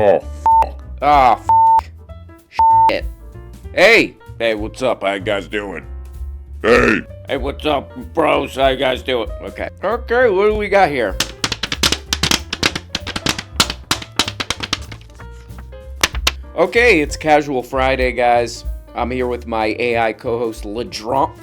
Oh, Ah, shit. Hey, what's up? how you guys doing? Hey, Hey, what's up, bros? How you guys doing? Okay, what do we got here? Okay, it's Casual Friday, guys. I'm here with my AI co-host, Ladron.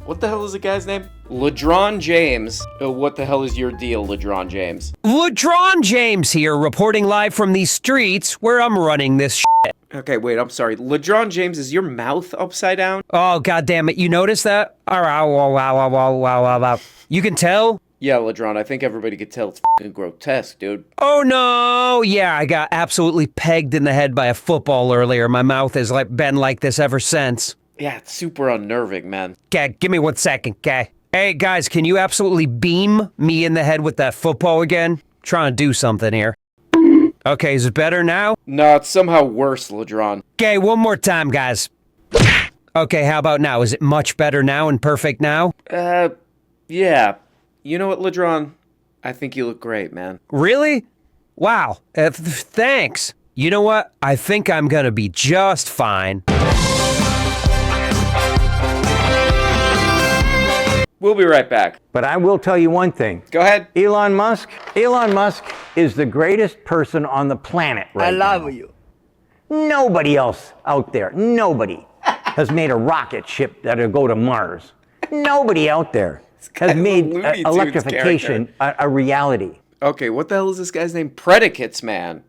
What the hell is the guy's name? Ladron James. What the hell is your deal, Ladron James? Ladron James here, reporting live from the streets where I'm running this shit. Okay, wait, I'm sorry. Ladron James, is your mouth upside down? Oh, goddammit, you noticed that? You can tell? Yeah, Ladron, I think everybody could tell it's fucking grotesque, dude. Oh no! Yeah, I got absolutely pegged in the head by a football earlier. My mouth has been like this ever since. Yeah, it's super unnerving, man. Okay, give me 1 second, okay? Hey, guys, can you absolutely beam me in the head with that football again? Trying to do something here. Okay, is it better now? No, it's somehow worse, Ladron. Okay, one more time, guys. Okay, how about now? Is it much better now and perfect now? Yeah. You know what, Ladron? I think you look great, man. Really? Wow. Thanks. You know what? I think I'm gonna be just fine. We'll be right back. But I will tell you one thing. Go ahead. Elon Musk is the greatest person on the planet right now. I love you. Nobody else out there, nobody, has made a rocket ship that'll go to Mars. Nobody out there has made electrification a reality. Okay, what the hell is this guy's name? Predicates, man.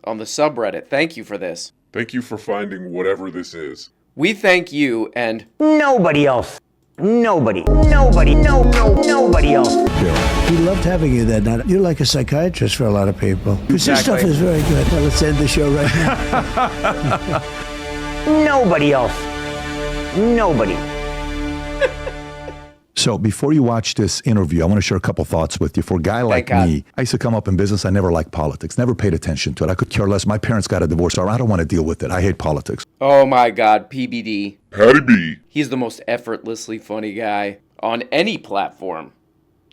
On the subreddit. Thank you for this. thank you for finding whatever this is. We thank you, and Nobody else. Nobody else. We loved having you that night. You're like a psychiatrist for a lot of people. Because this stuff is very good. Well, let's end the show right now. Nobody else. Nobody. So before you watch this interview, I want to share a couple thoughts with you. For a guy like me, I used to come up in business. I never liked politics, never paid attention to it. I could care less. My parents got a divorce, so I don't want to deal with it. I hate politics. oh my god, PBD. Patty B. He's the most effortlessly funny guy on any platform,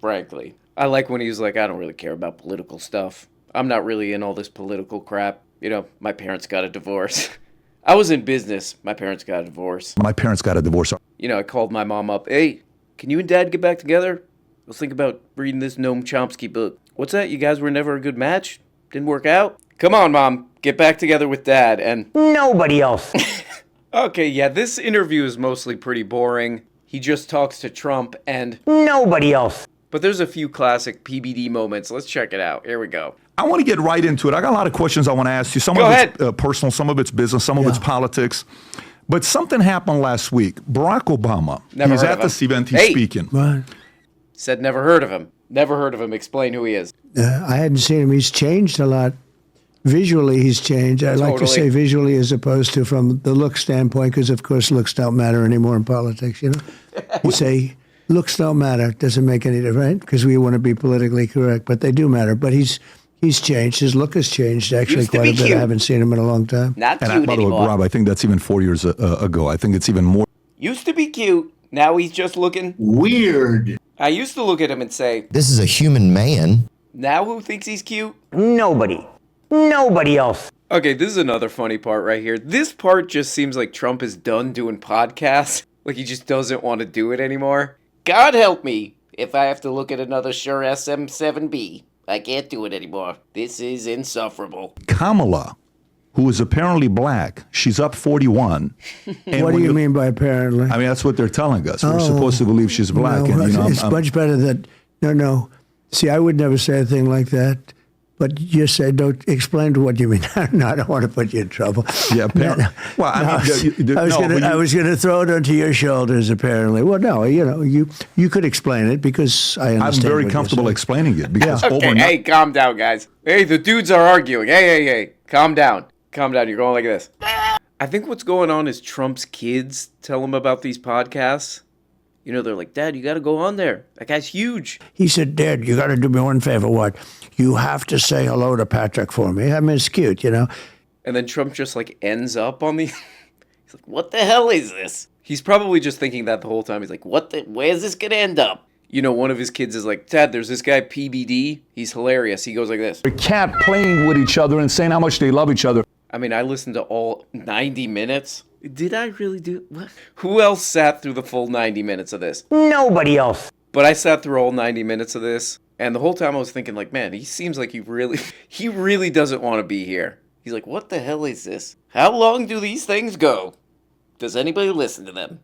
frankly. I like when he's like, I don't really care about political stuff. I'm not really in all this political crap. You know, my parents got a divorce. I was in business. My parents got a divorce. My parents got a divorce. You know, I called my mom up. Hey, can you and Dad get back together? Let's think about reading this Noam Chomsky book. What's that? You guys were never a good match? Didn't work out? Come on, Mom. Get back together with Dad and... Nobody else. Okay, yeah, this interview is mostly pretty boring. He just talks to Trump and... Nobody else. But there's a few classic PBD moments. Let's check it out. Here we go. I want to get right into it. I got a lot of questions I want to ask you. Some Go of ahead. it's personal, some of it's business, some of it's politics. But something happened last week. Barack Obama, Never he's heard at of this him. event, he's Hey. speaking. What? Said never heard of him. Never heard of him. Explain who he is. I hadn't seen him. He's changed a lot. Visually, he's changed. I like to Totally. say visually as opposed to from the look standpoint, because, of course, looks don't matter anymore in politics, you know? You say, looks don't matter. Doesn't make any difference, because we want to be politically correct, but they do matter. But he's changed. His look has changed, actually, Used to quite a be bit. cute. I haven't seen him in a long time. Not And cute by the way, anymore. Rob, I think that's even 4 years ago. I think it's even more. Used to be cute. Now he's just looking... Weird. I used to look at him and say, This is a human man. now who thinks he's cute? Nobody. Nobody else. Okay, this is another funny part right here. This part just seems like Trump is done doing podcasts. Like he just doesn't want to do it anymore. God help me if I have to look at another Shure SM7B. I can't do it anymore. This is insufferable. Kamala, who is apparently black, she's up 41. And What do when you mean by apparently? I mean, that's what they're telling us. We're supposed to believe she's black. No, and, you know, it's much better that, no. See, I would never say a thing like that. But you said, don't explain to what you mean. No, I don't want to put you in trouble. Yeah, apparently. Well, I mean, I was going to throw it onto your shoulders, apparently. Well, no, you could explain it because I understand. I'm very what comfortable you're saying. explaining it because Okay, overnight. hey, calm down, guys. Hey, the dudes are arguing. Hey. Calm down. Calm down. You're going like this. I think what's going on is Trump's kids tell him about these podcasts. You know, they're like, Dad, you got to go on there. That guy's huge. He said, Dad, you got to do me one favor. What? You have to say hello to Patrick for me. I mean, it's cute, you know. And then Trump just like ends up on the... He's like, what the hell is this? He's probably just thinking that the whole time. He's like, where's this going to end up? You know, one of his kids is like, Dad, there's this guy PBD. He's hilarious. He goes like this. A cat playing with each other and saying how much they love each other. I mean, I listened to all 90 minutes. Did I really do what? Who else sat through the full 90 minutes of this? Nobody else. But I sat through all 90 minutes of this, and the whole time I was thinking, like, man, he seems like he really doesn't want to be here. He's like, what the hell is this? How long do these things go? Does anybody listen to them?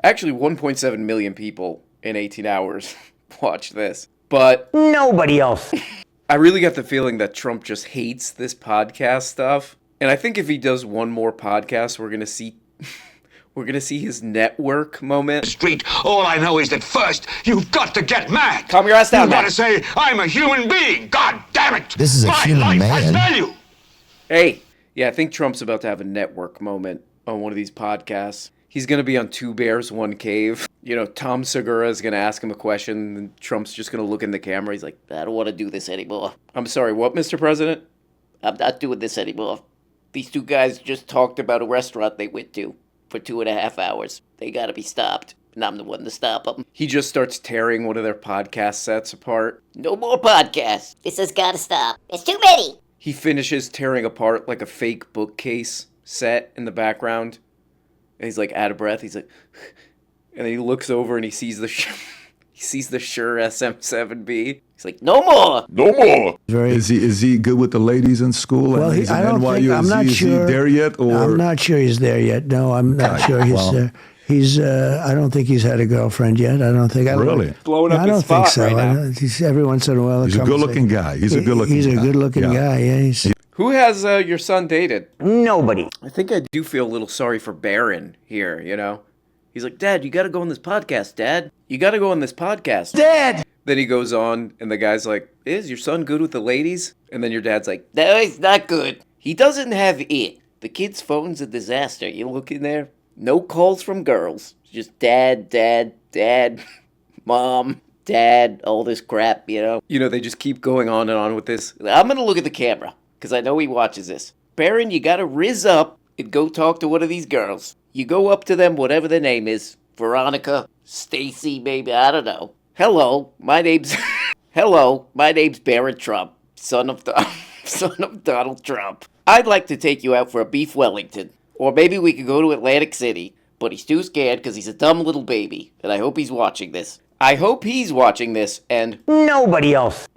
Actually, 1.7 million people in 18 hours watched this. But nobody else. I really got the feeling that Trump just hates this podcast stuff. And I think if he does one more podcast, we're gonna see his network moment. Street, all I know is that first, you've got to get mad. Calm your ass down, You've got man. to say, I'm a human being. God damn it. This is a My human life has man. value. Hey, yeah, I think Trump's about to have a network moment on one of these podcasts. He's gonna be on Two Bears, One Cave. You know, Tom Segura is gonna ask him a question, and Trump's just gonna look in the camera. He's like, I don't want to do this anymore. I'm sorry, what, Mr. President? I'm not doing this anymore. These two guys just talked about a restaurant they went to for 2.5 hours. They gotta be stopped, and I'm the one to stop them. He just starts tearing one of their podcast sets apart. No more podcasts. This has got to stop. It's too many. He finishes tearing apart like a fake bookcase set in the background. And he's like out of breath. He's like, and then he looks over and he sees the Shure SM7B. He's like, no more. No more. Is he good with the ladies in school? Well, and he's I an don't think, NYU? I'm not is sure. he there yet? Or I'm not sure he's there yet. No, I'm not sure he's well. there. I don't think he's had a girlfriend yet. I don't think. Really? Blowing up I don't his think spot so. right now. He's, every once in a while, he's a good-looking guy. He's a good-looking He's a guy. good-looking guy. Yeah. He's, Who has your son dated? Nobody. I think I do feel a little sorry for Barron here, you know? He's like, Dad, you gotta go on this podcast, Dad. You gotta go on this podcast. Dad. Then he goes on, and the guy's like, is your son good with the ladies? And then your dad's like, no, he's not good. He doesn't have it. The kid's phone's a disaster. You look in there, no calls from girls. Just dad, mom, dad, all this crap, you know? You know, they just keep going on and on with this. I'm gonna look at the camera, because I know he watches this. Barron, you gotta rizz up and go talk to one of these girls. You go up to them, whatever their name is. Veronica, Stacy, maybe, I don't know. Hello, my name's Barron Trump, son of Donald Trump. I'd like to take you out for a beef Wellington. Or maybe we could go to Atlantic City. But he's too scared because he's a dumb little baby. And I hope he's watching this. And Nobody else.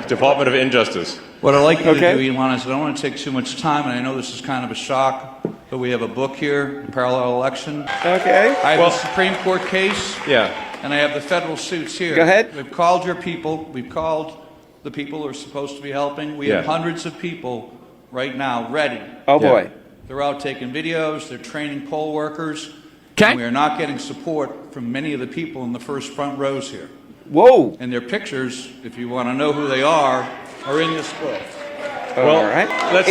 Department of Injustice. What I'd like you to do, Elon, is I don't want to take too much time, and I know this is kind of a shock, but we have a book here, Parallel Election. Okay. I have a Supreme Court case. Yeah. And I have the federal suits here. Go ahead. We've called your people. We've called the people who are supposed to be helping. We have hundreds of people right now ready. Oh, boy. They're out taking videos. They're training poll workers. And we are not getting support from many of the people in the first front rows here. Whoa. And their pictures, if you want to know who they are in this book. Well, all right. Let's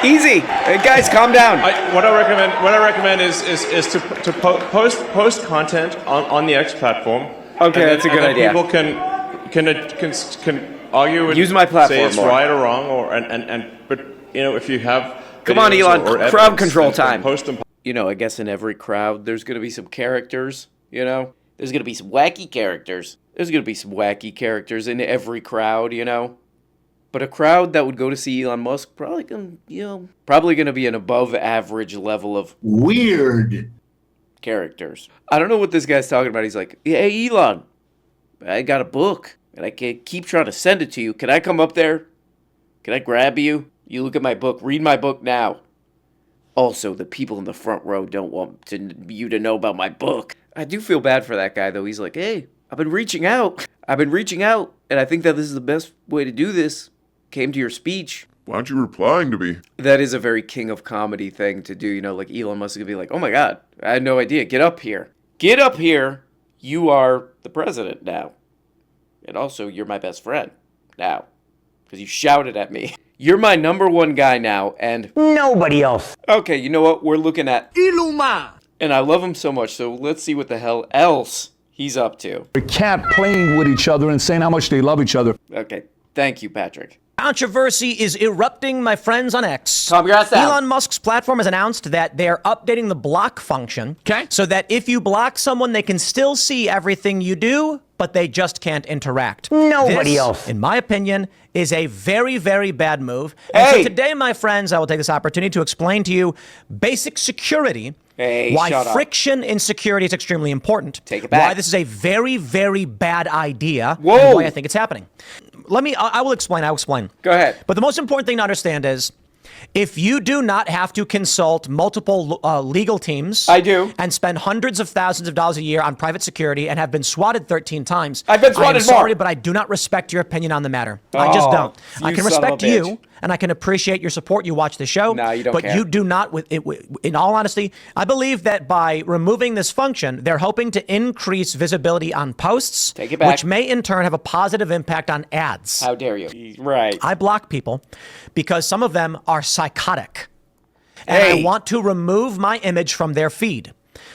Easy. Hey, guys, calm down. What I recommend is to post content on the X platform. Okay, that's a good idea. People can argue and use my platform say it's more. right or wrong, but you know, if you have Come on, videos Elon, or crowd evidence, control then time. Post them. You know, I guess in every crowd, there's going to be some characters, you know? There's going to be some wacky characters. There's going to be some wacky characters in every crowd, you know? But a crowd that would go to see Elon Musk probably going to be an above average level of Weird. characters. I don't know what this guy's talking about. He's like, hey, Elon, I got a book, and I can keep trying to send it to you. Can I come up there? Can I grab you? You look at my book. Read my book now. Also, the people in the front row don't want you to know about my book. I do feel bad for that guy, though. He's like, hey, I've been reaching out, and I think that this is the best way to do this. Came to your speech. Why aren't you replying to me? That is a very king of comedy thing to do, you know, like Elon Musk is going to be like, oh my God, I had no idea. Get up here. Get up here. You are the president now. And also, you're my best friend now. Because you shouted at me. You're my number one guy now, and nobody else. Okay, you know what? We're looking at Iluma. And I love him so much, so let's see what the hell else he's up to. A cat playing with each other and saying how much they love each other. Okay, thank you, Patrick. Controversy is erupting, my friends, on X. Calm your ass down. Elon Musk's platform has announced that they're updating the block function. So that if you block someone, they can still see everything you do, but they just can't interact. Nobody This, else. in my opinion, is a very, very bad move. And so today, my friends, I will take this opportunity to explain to you basic security. Why shut up. friction in security is extremely important. Take it back. Why this is a very, very bad idea. Whoa. And why I think it's happening. I will explain. Go ahead. But the most important thing to understand is, if you do not have to consult multiple legal teams, I do, and spend hundreds of thousands of dollars a year on private security and have been swatted 13 times, I've been swatted I'm sorry, more. but I do not respect your opinion on the matter. I just don't. I can son of a respect bitch. you, and I can appreciate your support. You watch the show, No, you don't but care. you do not. In all honesty, I believe that by removing this function, they're hoping to increase visibility on posts, Take it back. which may in turn have a positive impact on ads. How dare you? Right. I block people because some of them are psychotic. And I want to remove my image from their feed.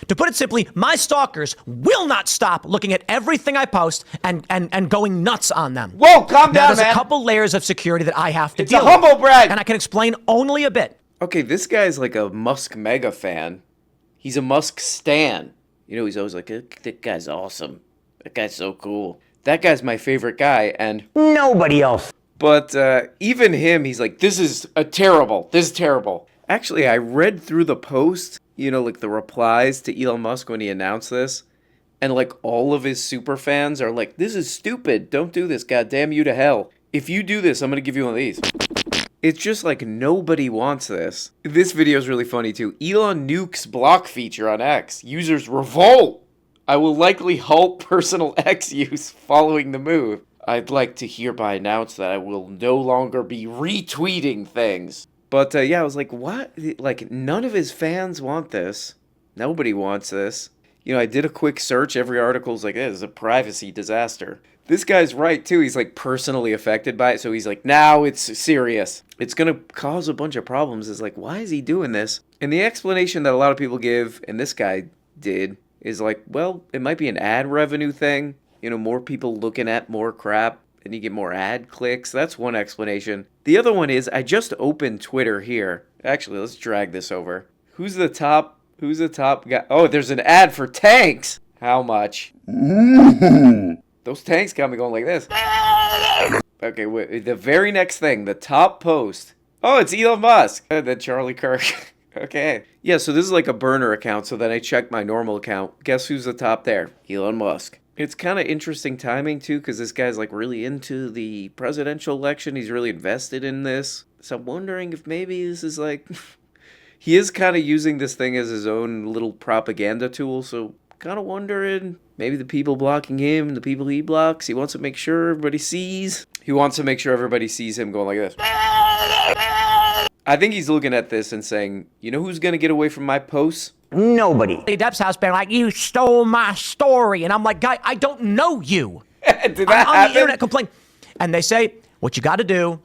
To put it simply, my stalkers will not stop looking at everything I post and going nuts on them. Whoa, calm Now, down, there's man. a couple layers of security that I have to It's deal a humble with. brag. And I can explain only a bit. Okay, this guy's like a Musk mega fan. He's a Musk stan. You know, he's always like, that guy's awesome. That guy's so cool. That guy's my favorite guy, and Nobody else. But even him, he's like, this is terrible. This is terrible. Actually, I read through the post, you know, like the replies to Elon Musk when he announced this. And like all of his super fans are like, this is stupid. Don't do this. God damn you to hell. If you do this, I'm going to give you one of these. It's just like nobody wants this. This video is really funny too. Elon nukes block feature on X. Users revolt. I will likely halt personal X use following the move. I'd like to hereby announce that I will no longer be retweeting things. But yeah, I was like, what? Like, none of his fans want this. Nobody wants this. You know, I did a quick search. Every article's like, this is a privacy disaster. This guy's right, too. He's, like, personally affected by it. So he's like, now it's serious. It's going to cause a bunch of problems. It's like, why is he doing this? And the explanation that a lot of people give, and this guy did, is like, well, it might be an ad revenue thing. You know, more people looking at more crap. And you get more ad clicks. That's one explanation. The other one is, I just opened Twitter here. Actually, let's drag this over. Who's the top guy? Oh, there's an ad for tanks. How much? Those tanks got me going like this. Okay, wait, the very next thing, the top post. Oh, it's Elon Musk. Then Charlie Kirk. Okay. Yeah, so this is like a burner account. So then I checked my normal account. Guess who's the top there? Elon Musk. It's kind of interesting timing, too, because this guy's, like, really into the presidential election. He's really invested in this. So I'm wondering if maybe this is, like... he is kind of using this thing as his own little propaganda tool, so kind of wondering... maybe the people blocking him, the people he blocks, he wants to make sure everybody sees. He wants to make sure everybody sees him going like this. I think he's looking at this and saying, you know who's going to get away from my posts? Nobody. Depp's house being like, you stole my story. And I'm like, guy, I don't know you. Did that I'm on happen? the internet complaining. And they say, what you got to do,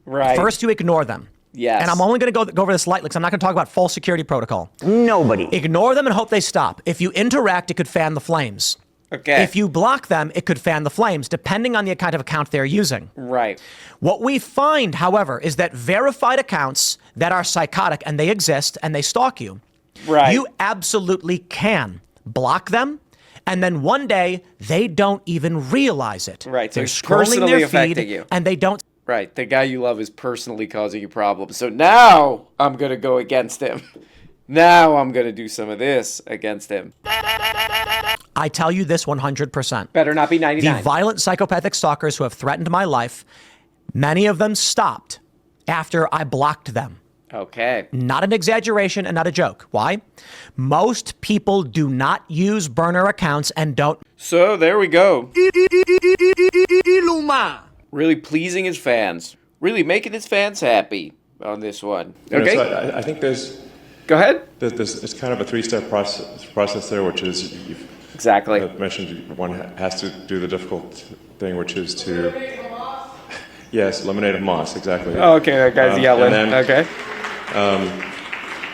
first you ignore them. Yes. And I'm only going to go over this lightly because I'm not going to talk about full security protocol. Nobody. Ignore them and hope they stop. If you interact, it could fan the flames. Okay. If you block them, it could fan the flames, depending on the kind of account they're using. Right. What we find, however, is that verified accounts that are psychotic, and they exist, and they stalk you, you absolutely can block them, and then one day, they don't even realize it. Right. They're So scrolling personally their affecting feed, you. and they don't. Right. The guy you love is personally causing you problems. So now I'm going to go against him. Now I'm going to do some of this against him. I tell you this 100%. Better not be 99. The violent psychopathic stalkers who have threatened my life, many of them stopped after I blocked them. Okay. Not an exaggeration and not a joke. Why? Most people do not use burner accounts and don't. So there we go. Really pleasing his fans. Really making his fans happy on this one. Okay. So I think there's... Go ahead. It's kind of a three-step process there, which is... Exactly. I mentioned one has to do the difficult thing, which is to... Yes, eliminate Hamas, exactly. Oh, okay, that guy's yelling. And then, okay.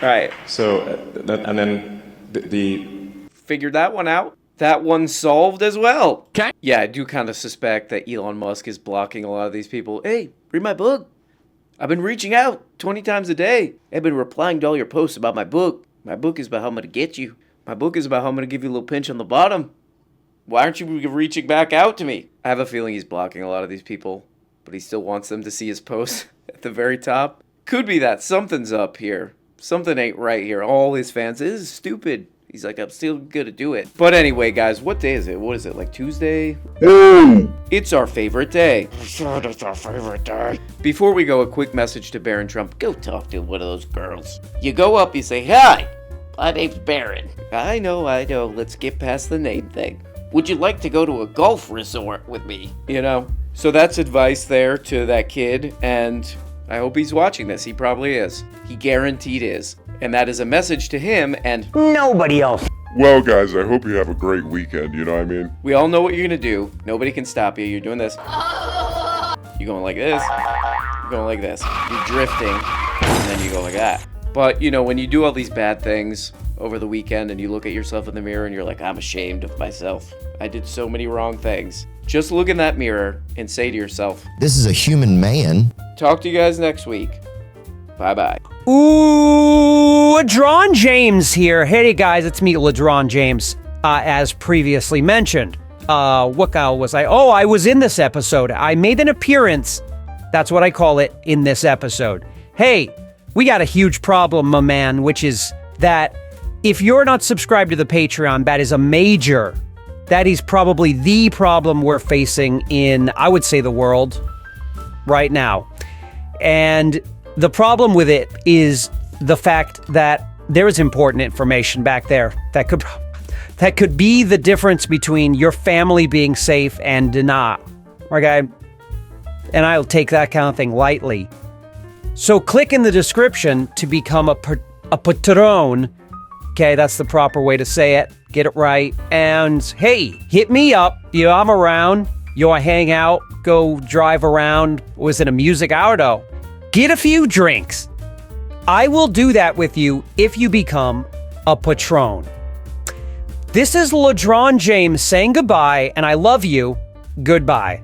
Right. So, and then the... Figured that one out. that one's solved as well. Okay. Yeah, I do kind of suspect that Elon Musk is blocking a lot of these people. Hey, read my book. I've been reaching out 20 times a day. I've been replying to all your posts about my book. My book is about how I'm going to get you. My book is about how I'm going to give you a little pinch on the bottom. Why aren't you reaching back out to me? I have a feeling he's blocking a lot of these people, but he still wants them to see his post at the very top. Could be that something's up here. Something ain't right here. All his fans, this is stupid. He's like, I'm still gonna do it. But anyway, guys, what day is it? What is it, like Tuesday? It's our favorite day. It's our favorite day. Before we go, a quick message to Barron Trump. Go talk to one of those girls. You go up, you say, hi, my name's Barron. I know. Let's get past the name thing. Would you like to go to a golf resort with me? You know? So that's advice there to that kid, and I hope he's watching this. He probably is. He guaranteed is. And that is a message to him and nobody else. Well, guys, I hope you have a great weekend, you know what I mean? We all know what you're gonna do. Nobody can stop you. You're doing this. You're going like this. You're going like this. You're drifting. And then you go like that. But, you know, when you do all these bad things over the weekend and you look at yourself in the mirror and you're like, I'm ashamed of myself. I did so many wrong things. Just look in that mirror and say to yourself, this is a human man. Talk to you guys next week. Bye-bye. Ooh, LeDron James here. Hey guys, it's me, LeDron James. As previously mentioned, what guy was I? Oh, I was in this episode. I made an appearance. That's what I call it in this episode. Hey, we got a huge problem, my man, which is that if you're not subscribed to the Patreon, that is probably the problem we're facing in, I would say, the world right now. And the problem with it is the fact that there is important information back there that could be the difference between your family being safe and not. Okay? And I'll take that kind of thing lightly. So click in the description to become a patron. Okay, that's the proper way to say it. Get it right. And hey, hit me up. You know, I'm around. You know, I hang out, go drive around. Was it a music hour? Get a few drinks. I will do that with you if you become a patron. This is LeDron James saying goodbye, and I love you. Goodbye.